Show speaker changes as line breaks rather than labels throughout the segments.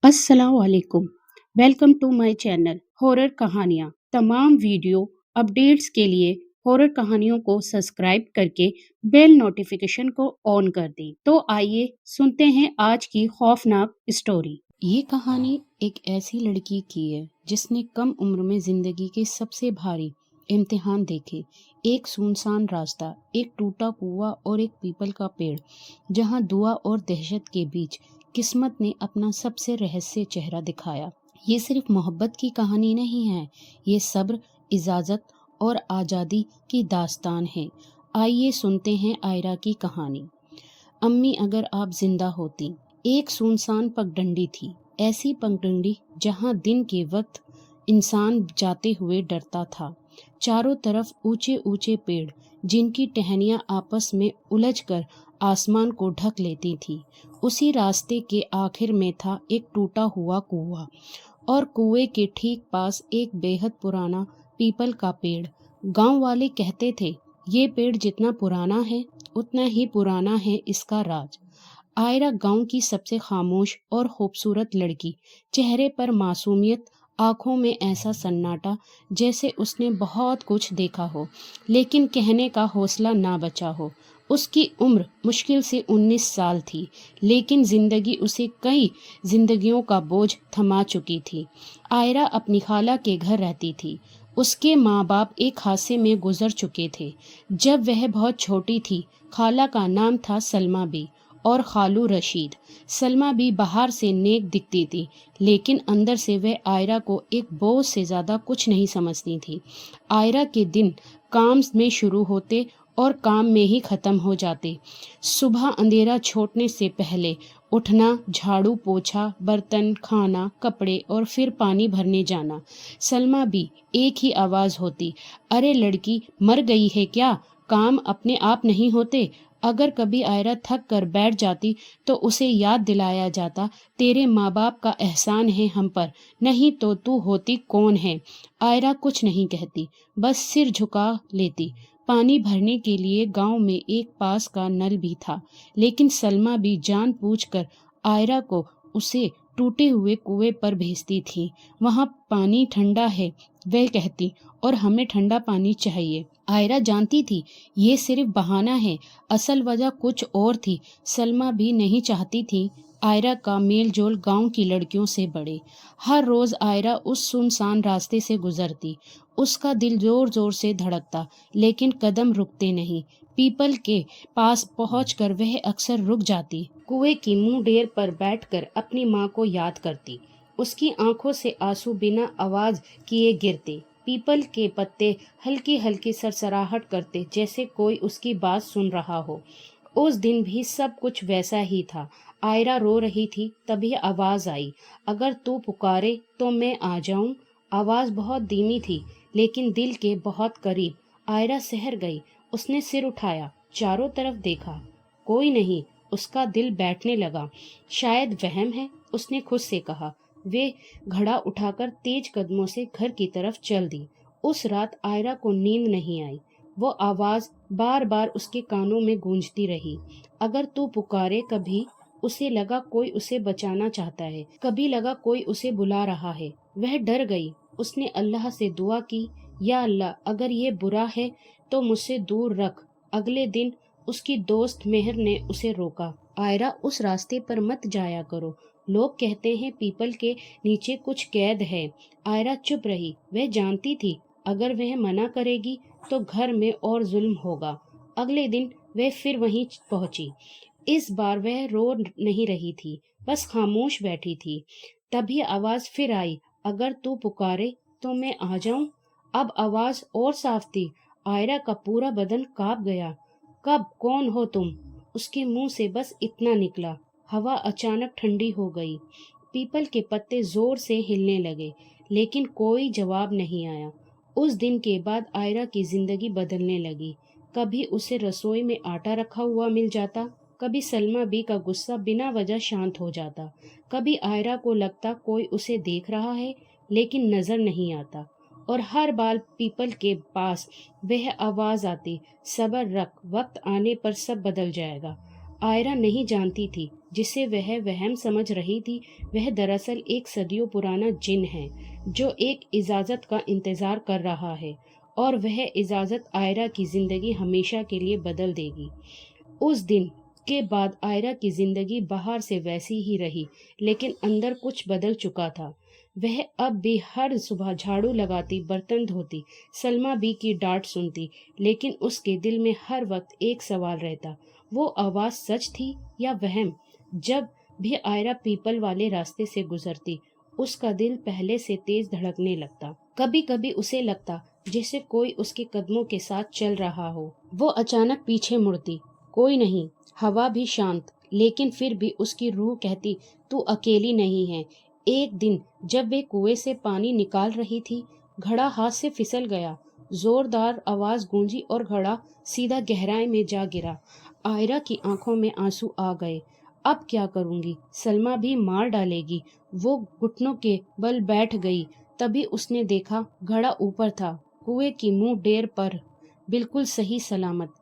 अस्सलाम वालेकुम। Welcome to my channel horror कहानियाँ। तमाम वीडियो अपडेट्स के लिए हॉरर कहानियों को सब्सक्राइब करके बेल नोटिफिकेशन को ऑन कर दें। तो आइए सुनते हैं आज की खौफनाक स्टोरी। ये कहानी एक ऐसी लड़की की है जिसने कम उम्र में जिंदगी के सबसे भारी इम्तिहान देखे। एक सुनसान रास्ता, एक टूटा कुआं और एक पीपल का पेड़, जहां दुआ और दहशत के बीच किस्मत ने अपना सबसे रहस्य चेहरा दिखाया। ये सिर्फ मोहब्बत की कहानी नहीं है, ये सब्र, इजाजत और आज़ादी की दास्तान है। आइए सुनते हैं आयरा की कहानी। अम्मी अगर आप जिंदा होती। एक सुनसान पगडंडी थी, ऐसी पगडंडी जहां दिन के वक्त इंसान जाते हुए डरता था। चारों तरफ ऊंचे ऊंचे पेड़, जिनकी टहनियां आपस में उलझकर आसमान को ढक लेती थी। उसी रास्ते के आखिर में था एक टूटा हुआ कुआं, और कुएं के ठीक पास एक बेहद पुराना पीपल का पेड़। गांव वाले कहते थे, ये पेड़ जितना पुराना है उतना ही पुराना है इसका राज। आयरा गांव की सबसे खामोश और खूबसूरत लड़की, चेहरे पर मासूमियत, आंखों में ऐसा सन्नाटा जैसे उसने बहुत कुछ देखा हो लेकिन कहने का हौसला ना बचा हो। उसकी उम्र मुश्किल से 19 साल थी, लेकिन जिंदगी उसे कई जिंदगियों का बोझ थमा चुकी थी। आयरा अपनी खाला के घर रहती थी। उसके माँ बाप एक हादसे में गुजर चुके थे जब वह बहुत छोटी थी। खाला का नाम था सलमा बी और खालू रशीद। सलमा भी बाहर से नेक दिखती थी, लेकिन अंदर से वह आयरा को एक बोझ से ज़्यादा कुछ नहीं समझती थी। आयरा के दिन काम में शुरू होते और काम में ही ख़त्म हो जाते। सुबह अंधेरा छोड़ने से पहले उठना, झाड़ू पोछा, बर्तन, खाना, कपड़े और फिर पानी भरने जाना। सलमा भी एक ही आवाज़ होती, अरे लड़की, मर गई है क्या? काम अपने आप नहीं होते। अगर कभी आयरा थक कर बैठ जाती तो उसे याद दिलाया जाता, तेरे माँ बाप का एहसान है हम पर, नहीं तो तू होती कौन है। आयरा कुछ नहीं कहती, बस सिर झुका लेती। पानी भरने के लिए गांव में एक पास का नल भी था, लेकिन सलमा भी जानबूझकर आयरा को उसे टूटे हुए कुएं पर भेजती थी। वहां पानी ठंडा है, वह कहती, और हमें ठंडा पानी चाहिए। आयरा जानती थी ये सिर्फ बहाना है, असल वजह कुछ और थी। सलमा भी नहीं चाहती थी आयरा का मेल जोल गांव की लड़कियों से बढ़े। हर रोज आयरा उस सुनसान रास्ते से गुजरती। उसका दिल जोर जोर से धड़कता, लेकिन कदम रुकते नहीं। पीपल के पास पहुंचकर वह अक्सर रुक जाती। कुएं की मुंह ढेर पर बैठकर अपनी माँ को याद करती। उसकी आंखों से आंसू बिना आवाज किए गिरते। पीपल के पत्ते हल्की हल्की सरसराहट करते, जैसे कोई उसकी बात सुन रहा हो। उस दिन भी सब कुछ वैसा ही था। आयरा रो रही थी, तभी आवाज आई, अगर तू पुकारे तो मैं आ जाऊं। आवाज बहुत धीमी थी, लेकिन दिल के बहुत करीब। आयरा सहर गई। उसने सिर उठाया, चारों तरफ देखा, कोई नहीं। उसका दिल बैठने लगा। शायद वहम है, उसने खुद से कहा। वे घड़ा उठाकर तेज कदमों से घर की तरफ चल दी। उस रात आयरा को नींद नहीं आई। वो आवाज बार बार उसके कानों में गूंजती रही, अगर तू पुकारे। कभी उसे लगा कोई उसे बचाना चाहता है, कभी लगा कोई उसे बुला रहा है। वह डर गई। उसने अल्लाह से दुआ की, या अल्लाह, अगर ये बुरा है तो मुझसे दूर रख। अगले दिन उसकी दोस्त मेहर ने उसे रोका, आयरा उस रास्ते पर मत जाया करो, लोग कहते हैं पीपल के नीचे कुछ कैद है। आयरा चुप रही। वह जानती थी अगर वह मना करेगी तो घर में और जुल्म होगा। अगले दिन वह फिर वहीं पहुंची। इस बार वह रो नहीं रही थी, बस खामोश बैठी थी। तभी आवाज फिर आई, अगर तू पुकारे तो मैं आ जाऊं। अब आवाज और साफ थी। आयरा का पूरा बदन कांप गया। कब, कौन हो तुम? उसके मुंह से बस इतना निकला। हवा अचानक ठंडी हो गई। पीपल के पत्ते जोर से हिलने लगे, लेकिन कोई जवाब नहीं आया। उस दिन के बाद आयरा की जिंदगी बदलने लगी। कभी उसे रसोई में आटा रखा हुआ मिल जाता, कभी सलमा बी का गुस्सा बिना वजह शांत हो जाता, कभी आयरा को लगता कोई उसे देख रहा है लेकिन नजर नहीं आता, और हर बार पीपल के पास वह आवाज आती, सब्र रख, वक्त आने पर सब बदल जाएगा। आयरा नहीं जानती थी जिसे वह वहम समझ रही थी वह दरअसल एक सदियों पुराना जिन है जो एक इजाजत का इंतजार कर रहा है, और वह इजाजत आयरा की जिंदगी हमेशा के लिए बदल देगी। उस दिन के बाद आयरा की जिंदगी बाहर से वैसी ही रही, लेकिन अंदर कुछ बदल चुका था। वह अब भी हर सुबह झाड़ू लगाती, बर्तन धोती, सलमा बी की डांट सुनती, लेकिन उसके दिल में हर वक्त एक सवाल रहता, वो आवाज सच थी या वहम। जब भी आयरा पीपल वाले रास्ते से गुजरती, उसका दिल पहले से तेज धड़कने लगता। कभी कभी उसे लगता जैसे कोई उसके कदमों के साथ चल रहा हो। वो अचानक पीछे मुड़ती, कोई नहीं, हवा भी शांत, लेकिन फिर भी उसकी रूह कहती, तू अकेली नहीं है। एक दिन जब वे कुएं से पानी निकाल रही थी, घड़ा हाथ से फिसल गया। जोरदार आवाज गूंजी और घड़ा सीधा गहराई में जा गिरा। आयरा की आंखों में आंसू आ गए। अब क्या करूंगी, सलमा भी मार डालेगी। वो घुटनों के बल बैठ गई। तभी उसने देखा घड़ा ऊपर था, कुएं की मुंह डेर पर, बिल्कुल सही सलामत।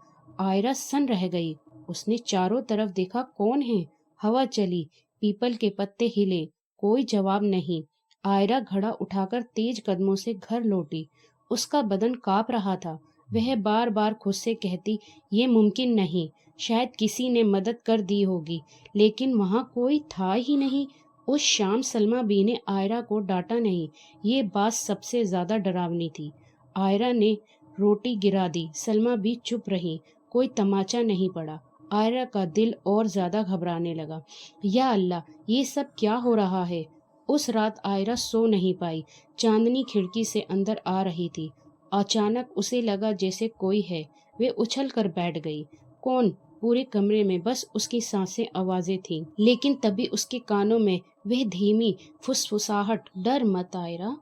आयरा सन रह गई। उसने चारों तरफ देखा, कौन है? हवा चली, पीपल के पत्ते हिले, कोई जवाब नहीं। आयरा घड़ा उठाकर तेज कदमों से घर लौटी। उसका बदन कांप रहा था। वह बार बार खुद से कहती, ये मुमकिन नहीं, शायद किसी ने मदद कर दी होगी, लेकिन वहां कोई था ही नहीं। उस शाम सलमा बी ने आयरा को डांटा नहीं, ये बात सबसे ज्यादा डरावनी थी। आयरा ने रोटी गिरा दी, सलमा बी चुप रही, कोई तमाचा नहीं पड़ा। आयरा का दिल और ज्यादा घबराने लगा। या अल्लाह, ये सब क्या हो रहा है? उस रात आयरा सो नहीं पाई। चांदनी खिड़की से अंदर आ रही थी। अचानक उसे लगा जैसे कोई है। वे उछल कर बैठ गई। कौन? पूरे कमरे में बस उसकी सांसें आवाजें थीं, लेकिन तभी उसके कानों में वह धीमी फुसफुसाहट, डर मत आयरा,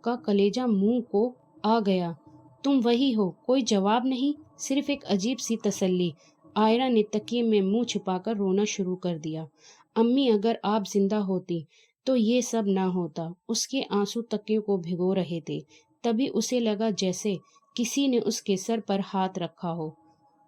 का कलेजा मुंह को आ गया। तुम वही हो? कोई जवाब नहीं, सिर्फ एक अजीब सी तसल्ली। आयरा ने तकिए में मुंह छुपाकर रोना शुरू कर दिया। अम्मी, अगर आप जिंदा होती तो ये सब ना होता। उसके आंसू तकिए को भिगो रहे थे। तभी उसे लगा जैसे किसी ने उसके सर पर हाथ रखा हो,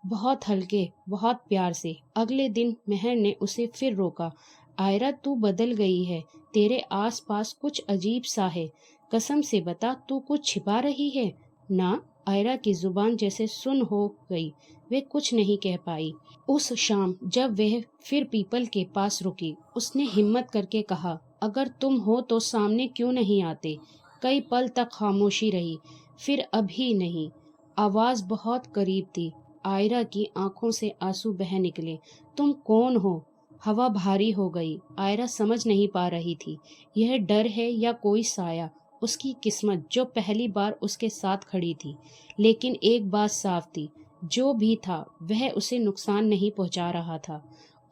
बहुत हल्के, बहुत प्यार से। अगले दिन मेहर ने उसे फिर रोका। आयरा, तू बदल गई है, तेरे आस पास कुछ अजीब सा है, कसम से बता, तू कुछ छिपा रही है ना? आयरा की जुबान जैसे सुन हो गई। वे कुछ नहीं कह पाई। उस शाम जब वह फिर पीपल के पास रुकी, उसने हिम्मत करके कहा, अगर तुम हो तो सामने क्यों नहीं आते? कई पल तक खामोशी रही, फिर अभी नहीं। आवाज बहुत करीब थी। आयरा की आंखों से आंसू बह निकले। तुम कौन हो? हवा भारी हो गई। आयरा समझ नहीं पा रही थी, यह डर है या कोई साया, उसकी किस्मत जो पहली बार उसके साथ खड़ी थी। लेकिन एक बात साफ थी, जो भी था वह उसे नुकसान नहीं पहुंचा रहा था।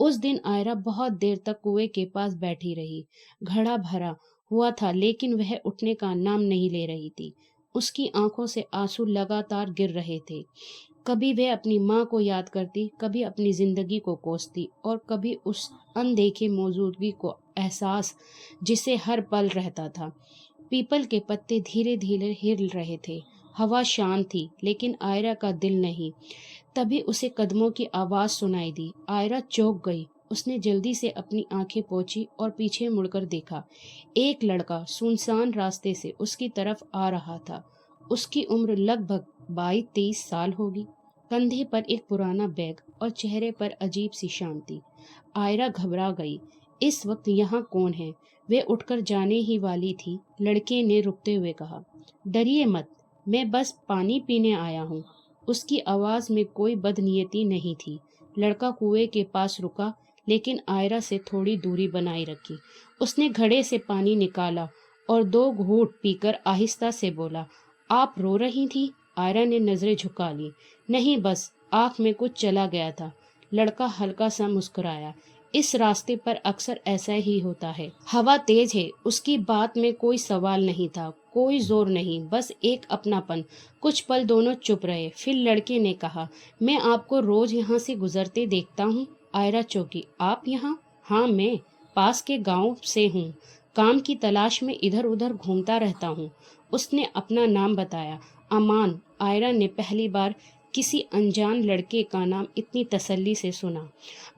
उस दिन आयरा बहुत देर तक कुएं के पास बैठी रही। घड़ा भरा हुआ था, लेकिन वह उठने का नाम नहीं ले रही थी। उसकी आंखों से आंसू लगातार गिर रहे थे। कभी वह अपनी माँ को याद करती, कभी अपनी जिंदगी को कोसती, और कभी उस अनदेखे मौजूदगी को एहसास जिसे हर पल रहता था। पीपल के पत्ते धीरे धीरे हिल रहे थे। हवा शांत थी, लेकिन आयरा का दिल नहीं। तभी उसे कदमों की आवाज सुनाई दी। आयरा चौंक गई। उसने जल्दी से अपनी आंखें पोंछी और पीछे मुड़कर देखा। एक लड़का सुनसान रास्ते से उसकी तरफ आ रहा था। उसकी उम्र लगभग 22-23 साल होगी। कंधे पर एक पुराना बैग और चेहरे पर अजीब सी शांति। आयरा घबरा गई। इस वक्त यहाँ कौन है? वे उठकर जाने ही वाली थी। लड़के ने रुकते हुए कहा, डरिए मत, मैं बस पानी पीने आया हूँ। उसकी आवाज में कोई बदनीयती नहीं थी। लड़का कुएं के पास रुका, लेकिन आयरा से थोड़ी दूरी बनाए रखी। उसने घड़े से पानी निकाला और 2 घूंट पीकर आहिस्ता से बोला, आप रो रही थी? आयरा ने नजरें झुका ली। नहीं, बस आंख में कुछ चला गया था। लड़का हल्का सा मुस्कुराया। इस रास्ते पर अक्सर ऐसा ही होता है। हवा तेज है। उसकी बात में कोई सवाल नहीं था, कोई जोर नहीं, बस एक अपनापन। कुछ पल दोनों चुप रहे। फिर लड़के ने कहा, मैं आपको रोज यहाँ से गुजरते देखता हूँ। आयरा चौंकी, आप यहाँ? हाँ, मैं पास के गांव से हूँ। काम की तलाश में इधर उधर घूमता रहता हूँ। उसने अपना नाम बताया। अमान। आयरा ने पहली बार किसी अनजान लड़के का नाम इतनी तसल्ली से सुना।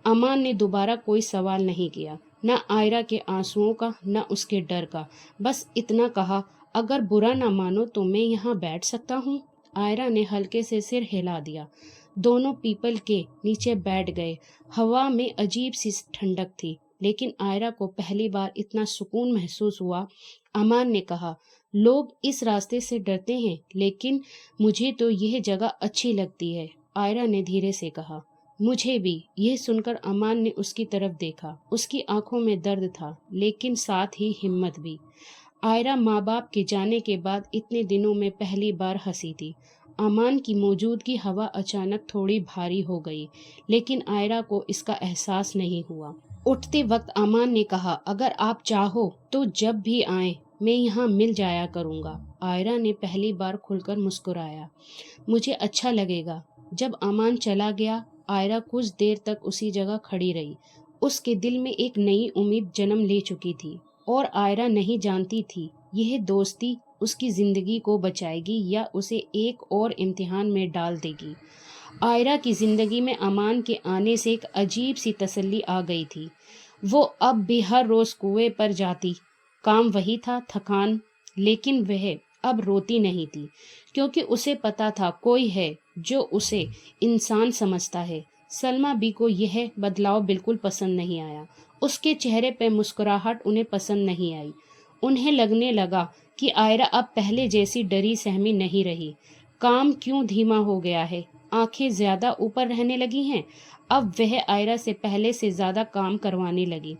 अमान ने दोबारा कोई सवाल नहीं किया, न आयरा के आंसुओं का न उसके डर का। बस इतना कहा, अगर बुरा ना मानो तो मैं यहाँ बैठ सकता हूँ। आयरा ने हल्के से सिर हिला दिया। दोनों पीपल के नीचे बैठ गए। हवा में अजीब सी ठंडक थी, लेकिन आयरा को पहली बार इतना सुकून महसूस हुआ। अमान ने कहा, लोग इस रास्ते से डरते हैं, लेकिन मुझे तो यह जगह अच्छी लगती है। आयरा ने धीरे से कहा, मुझे भी। यह सुनकर अमान ने उसकी तरफ देखा। उसकी आंखों में दर्द था, लेकिन साथ ही हिम्मत भी। आयरा माँ बाप के जाने के बाद इतने दिनों में पहली बार हंसी थी। अमान की मौजूदगी हवा अचानक थोड़ी भारी हो गई, लेकिन आयरा को इसका एहसास नहीं हुआ। उठते वक्त अमान ने कहा, अगर आप चाहो तो जब भी आए मैं यहाँ मिल जाया करूँगा। आयरा ने पहली बार खुलकर मुस्कुराया। मुझे अच्छा लगेगा। जब अमान चला गया, आयरा कुछ देर तक उसी जगह खड़ी रही। उसके दिल में एक नई उम्मीद जन्म ले चुकी थी, और आयरा नहीं जानती थी यह दोस्ती उसकी जिंदगी को बचाएगी या उसे एक और इम्तिहान में डाल देगी। आयरा की जिंदगी में अमान के आने से एक अजीब सी तसल्ली आ गई थी। वो अब भी हर रोज कुएं पर जाती। काम वही था, थकान, लेकिन वह अब रोती नहीं थी, क्योंकि उसे पता था कोई है जो उसे इंसान समझता है। सलमा बी को यह बदलाव बिल्कुल पसंद नहीं आया। उसके चेहरे पर मुस्कुराहट उन्हें पसंद नहीं आई। उन्हें लगने लगा कि आयरा अब पहले जैसी डरी सहमी नहीं रही। काम क्यों धीमा हो गया है? आंखें ज्यादा ऊपर रहने लगी हैं। अब वह आयरा से पहले से ज्यादा काम करवाने लगी।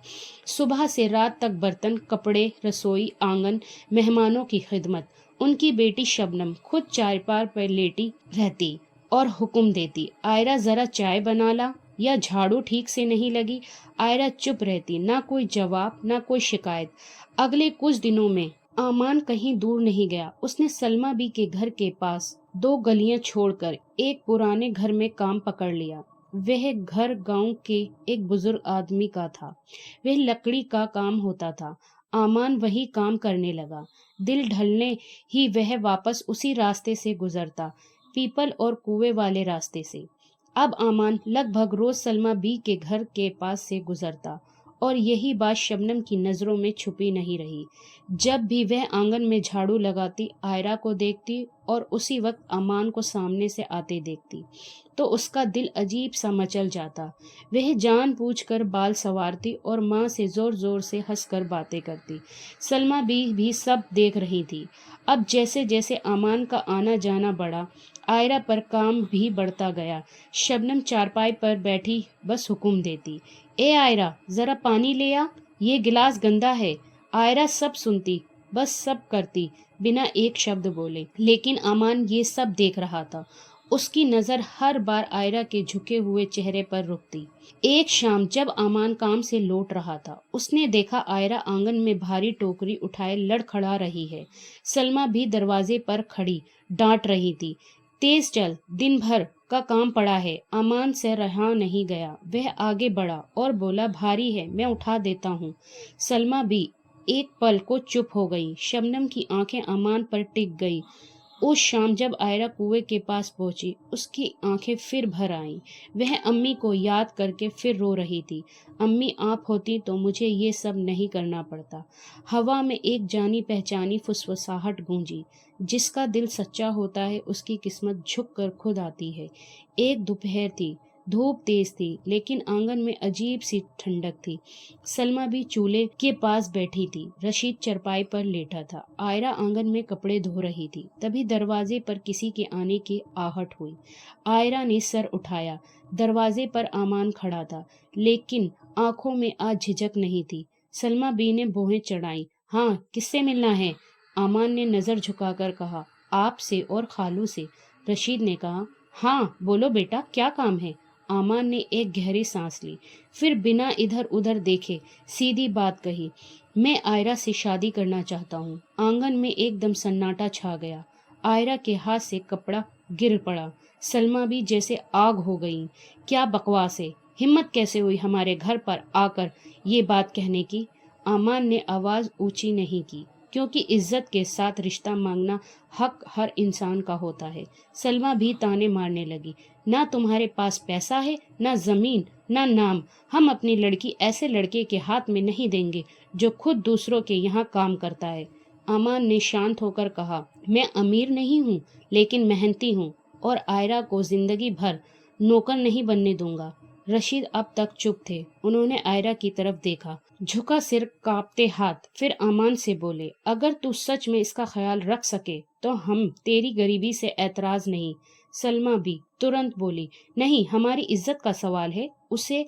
सुबह से रात तक बर्तन, कपड़े, रसोई, आंगन, मेहमानों की खिदमत। उनकी बेटी शबनम खुद चारपाई पर लेटी रहती और हुक्म देती, आयरा जरा चाय बना ला, या झाड़ू ठीक से नहीं लगी। आयरा चुप रहती, ना कोई जवाब, ना कोई शिकायत। अगले कुछ दिनों में आमान कहीं दूर नहीं गया। उसने सलमा बी के घर के पास 2 गलियां छोड़कर एक पुराने घर में काम पकड़ लिया। वह घर गांव के एक बुजुर्ग आदमी का था। वह लकड़ी का काम होता था। आमान वही काम करने लगा। दिल ढलने ही वह वापस उसी रास्ते से गुजरता, पीपल और कुएं वाले रास्ते से। अब आमान लगभग रोज सलमा बी के घर के पास से गुजरता, और यही बात शबनम की नजरों में छुपी नहीं रही। जब भी वह आंगन में झाड़ू लगाती, आयरा को देखती और उसी वक्त अमान को सामने से आते देखती, तो उसका दिल अजीब सा मचल जाता। वह जानबूझकर बाल संवारती और माँ से जोर जोर से हंसकर बातें करती। सलमा भी सब देख रही थी। अब जैसे जैसे अमान का आना जाना बढ़ा, आयरा पर काम भी बढ़ता गया। शबनम चारपाई पर बैठी बस हुक्म देती, ए आयरा, जरा पानी ले आ, ये गिलास गंदा है। आयरा सब सुनती, बस सब करती, बिना एक शब्द बोले। लेकिन अमान ये सब देख रहा था। उसकी नजर हर बार आयरा के झुके हुए चेहरे पर रुकती। एक शाम जब अमान काम से लौट रहा था, उसने देखा आयरा आंगन में भारी टोकरी उठाए लड़खड़ा रही है। सलमा भी दरवाजे पर खड़ी डांट रही थी, तेज चल, दिन भर का काम पड़ा है। अमान से रहा नहीं गया। वह आगे बढ़ा और बोला, भारी है, मैं उठा देता हूँ। सलमा भी एक पल को चुप हो गई। शबनम की आंखें अमान पर टिक गई। उस शाम जब आयरा कुएं के पास पहुंची, उसकी आंखें फिर भर आईं। वह अम्मी को याद करके फिर रो रही थी। अम्मी, आप होती तो मुझे ये सब नहीं करना पड़ता। हवा में एक जानी पहचानी फुसफुसाहट गूंजी। जिसका दिल सच्चा होता है, उसकी किस्मत झुक कर खुद आती है। एक दोपहर थी। धूप तेज थी, लेकिन आंगन में अजीब सी ठंडक थी। सलमा भी चूल्हे के पास बैठी थी। रशीद चरपाई पर लेटा था। आयरा आंगन में कपड़े धो रही थी। तभी दरवाजे पर किसी के आने की आहट हुई। आयरा ने सर उठाया। दरवाजे पर आमान खड़ा था, लेकिन आंखों में आज झिझक नहीं थी। सलमा बी ने भौहें चढ़ाई। हाँ, किससे मिलना है? आमान ने नजर झुकाकर कहा, आपसे और खालू से। रशीद ने कहा, हाँ बोलो बेटा, क्या काम है? आमान ने एक गहरी सांस ली, फिर बिना इधर उधर देखे सीधी बात कही, मैं आयरा से शादी करना चाहता हूँ। आंगन में एकदम सन्नाटा छा गया। आयरा के हाथ से कपड़ा गिर पड़ा। सलमा भी जैसे आग हो गई। क्या बकवास है? हिम्मत कैसे हुई हमारे घर पर आकर ये बात कहने की? आमान ने आवाज ऊंची नहीं की, کیونکہ عزت کے ساتھ رشتہ مانگنا حق ہر انسان کا ہوتا ہے۔ سلمیٰ بھی تانے مارنے لگی، نہ تمہارے پاس پیسہ ہے، نہ زمین، نہ نام، ہم اپنی لڑکی ایسے لڑکے کے ہاتھ میں نہیں دیں گے جو خود دوسروں کے یہاں کام کرتا ہے۔ امان نے شانت ہو کر کہا، میں امیر نہیں ہوں لیکن محنتی ہوں اور آئرہ کو زندگی بھر نوکر نہیں بننے دوں گا۔ رشید اب تک چپ تھے، انہوں نے آئرہ کی طرف دیکھا، جھکا سر، کانپتے ہاتھ، پھر امان سے بولے، اگر تو سچ میں اس کا خیال رکھ سکے تو ہم تیری غریبی سے اعتراض نہیں۔ سلمیٰ بھی ترنت بولی، نہیں، ہماری عزت کا سوال ہے۔ اسے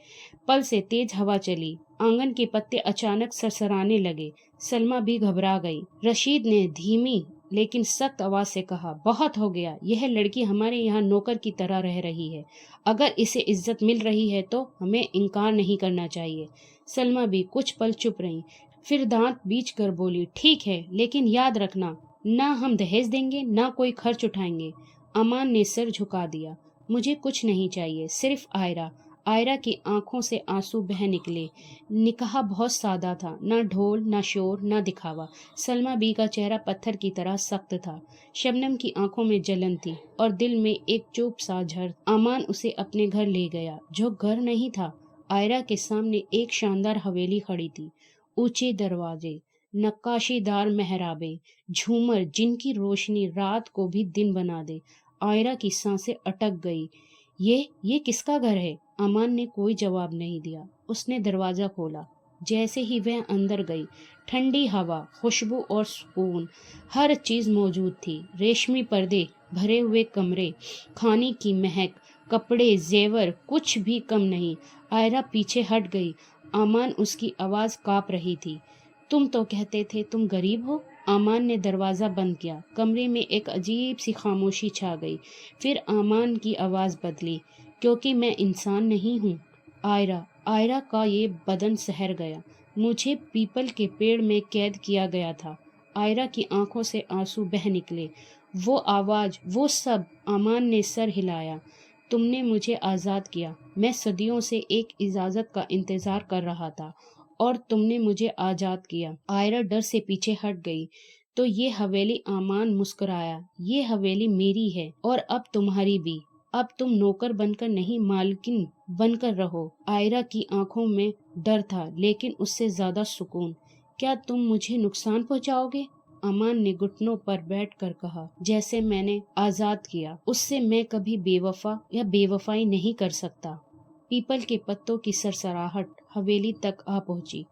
پل سے تیز ہوا چلی، آنگن کے پتے اچانک سرسرانے لگے، سلمیٰ بھی گھبرا گئی۔ رشید نے دھیمی لیکن سخت آواز سے کہا، بہت ہو گیا، یہ لڑکی ہمارے یہاں نوکر کی طرح رہ رہی ہے، اگر اسے عزت مل رہی ہے تو ہمیں انکار نہیں کرنا چاہیے۔ سلمیٰ بھی کچھ پل چپ رہی، پھر دانت بیچ کر بولی، ٹھیک ہے، لیکن یاد رکھنا، نہ ہم دہیز دیں گے، نہ کوئی خرچ اٹھائیں گے۔ امان نے سر جھکا دیا، مجھے کچھ نہیں چاہیے، صرف آئرہ۔ آئرہ کی آنکھوں سے آنسو بہہ نکلے۔ نکاح بہت سادہ تھا، نہ ڈھول، نہ شور، نہ دکھاوا۔ سلمیٰ بی کا چہرہ پتھر کی طرح سخت تھا، شبنم کی آنکھوں میں جلن تھی اور دل میں ایک چوپ سا جھڑ۔ امان اسے اپنے گھر لے گیا، جو گھر نہیں تھا۔ آئرہ کے سامنے ایک شاندار حویلی کھڑی تھی، اونچے دروازے، نقاشی دار محرابیں، جھومر جن کی روشنی رات کو بھی دن بنا دے۔ آئرہ کی سانسیں اٹک گئی۔ یہ کس کا گھر ہے؟ امان نے کوئی جواب نہیں دیا۔ اس نے دروازہ کھولا، جیسے ہی وہ اندر گئی، ٹھنڈی ہوا، خوشبو اور سکون، ہر چیز موجود تھی۔ ریشمی پردے، بھرے ہوئے کمرے، کھانے کی مہک، کپڑے، زیور، کچھ بھی کم نہیں۔ آئرہ پیچھے ہٹ گئی، امان اس کی آواز کانپ رہی تھی، تم تو کہتے تھے تم غریب ہو۔ امان نے دروازہ بند کیا، کمرے میں ایک عجیب سی خاموشی چھا گئی۔ پھر امان کی آواز بدلی، کیونکہ میں انسان نہیں ہوں آئرہ کا یہ بدن سہر گیا، مجھے پیپل کے پیڑ میں قید کیا گیا تھا۔ آئرہ کی آنکھوں سے آنسو بہہ نکلے۔ وہ آواز، وہ سب۔ امان نے سر ہلایا، تم نے مجھے آزاد کیا، میں صدیوں سے ایک اجازت کا انتظار کر رہا تھا اور تم نے مجھے آزاد کیا۔ آئرہ ڈر سے پیچھے ہٹ گئی۔ تو یہ حویلی، امان مسکرایا، یہ حویلی میری ہے اور اب تمہاری بھی۔ اب تم نوکر بن کر نہیں، مالکن بن کر رہو۔ آئرہ کی آنکھوں میں ڈر تھا لیکن اس سے زیادہ سکون۔ کیا تم مجھے نقصان پہنچاؤ گے؟ امان نے گھٹنوں پر بیٹھ کر کہا، جیسے میں نے آزاد کیا اس سے میں کبھی بے وفا یا بے وفائی نہیں کر سکتا۔ پیپل کے پتوں کی سرسراہٹ حویلی تک آ پہنچی،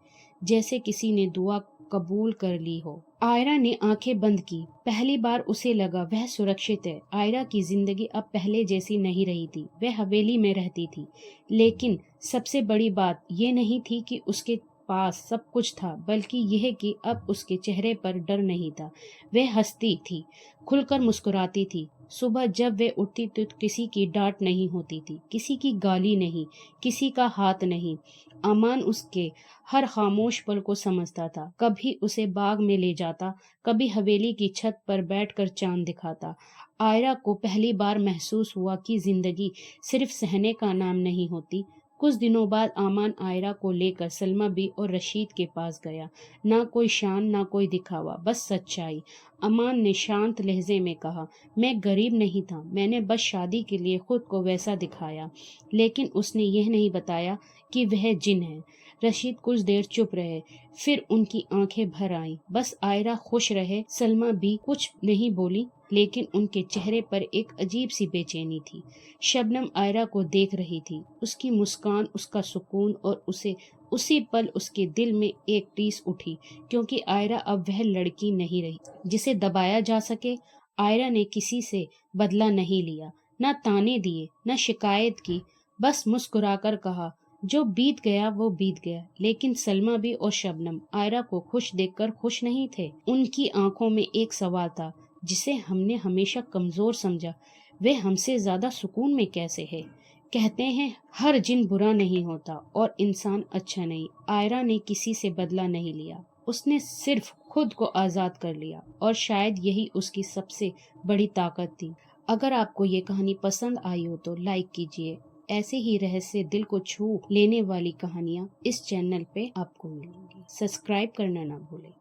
جیسے کسی نے دعا قبول کر لی ہو۔ آئرہ نے آنکھیں بند کی، پہلی بار اسے لگا وہ سرکشت ہے۔ آئرہ کی زندگی اب پہلے جیسی نہیں رہی تھی، وہ حویلی میں رہتی تھی، لیکن سب سے بڑی بات یہ نہیں تھی کہ اس کے پاس سب کچھ تھا، بلکہ یہ کہ اب اس کے چہرے پر ڈر نہیں تھا۔ وہ ہنستی تھی، کھل کر مسکراتی تھی۔ صبح جب وہ اٹھتی تو کسی کی ڈانٹ نہیں ہوتی تھی، کسی کی گالی نہیں، کسی کا ہاتھ نہیں۔ امان اس کے ہر خاموش پل کو سمجھتا تھا، کبھی اسے باغ میں لے جاتا، کبھی حویلی کی چھت پر بیٹھ کر چاند دکھاتا۔ آئرہ کو پہلی بار محسوس ہوا کہ زندگی صرف سہنے کا نام نہیں ہوتی۔ کچھ دنوں بعد امان آئرہ کو لے کر سلمیٰ بی اور رشید کے پاس گیا، نہ کوئی شان، نہ کوئی دکھاوا، بس سچائی۔ امان نے شانت لہجے میں کہا، میں غریب نہیں تھا، میں نے بس شادی کے لیے خود کو ویسا دکھایا، لیکن اس نے یہ نہیں بتایا کہ وہ جن ہے۔ رشید کچھ دیر چپ رہے، پھر ان کی آنکھیں بھر آئیں، بس آئرہ خوش رہے۔ سلمیٰ بھی کچھ نہیں بولی، لیکن ان کے چہرے پر ایک عجیب سی بے چینی تھی۔ شبنم آئرہ کو دیکھ رہی تھی، اس کی مسکان، اس کا سکون، اور اسی پل اس کے دل میں ایک ٹیس اٹھی، کیونکہ آئرہ اب وہ لڑکی نہیں رہی جسے دبایا جا سکے۔ آئرہ نے کسی سے بدلہ نہیں لیا، نہ تانے دیے، نہ شکایت کی، بس مسکرا کر کہا، جو بیت گیا وہ بیت گیا۔ لیکن سلمیٰ بھی اور شبنم آئرہ کو خوش دیکھ کر خوش نہیں تھے۔ ان کی آنکھوں میں ایک سوال تھا جسے ہم نے ہمیشہ کمزور سمجھا، وہ ہم سے زیادہ سکون میں کیسے ہے؟ کہتے ہیں ہر جن برا نہیں ہوتا اور انسان اچھا نہیں۔ آئرہ نے کسی سے بدلہ نہیں لیا، اس نے صرف خود کو آزاد کر لیا، اور شاید یہی اس کی سب سے بڑی طاقت تھی۔ اگر آپ کو یہ کہانی پسند آئی ہو تو لائک کیجیے، ایسے ہی رہسیہ دل کو چھو لینے والی کہانیاں اس چینل پہ آپ کو ملیں گی۔ سبسکرائب کرنا نہ بھولیں۔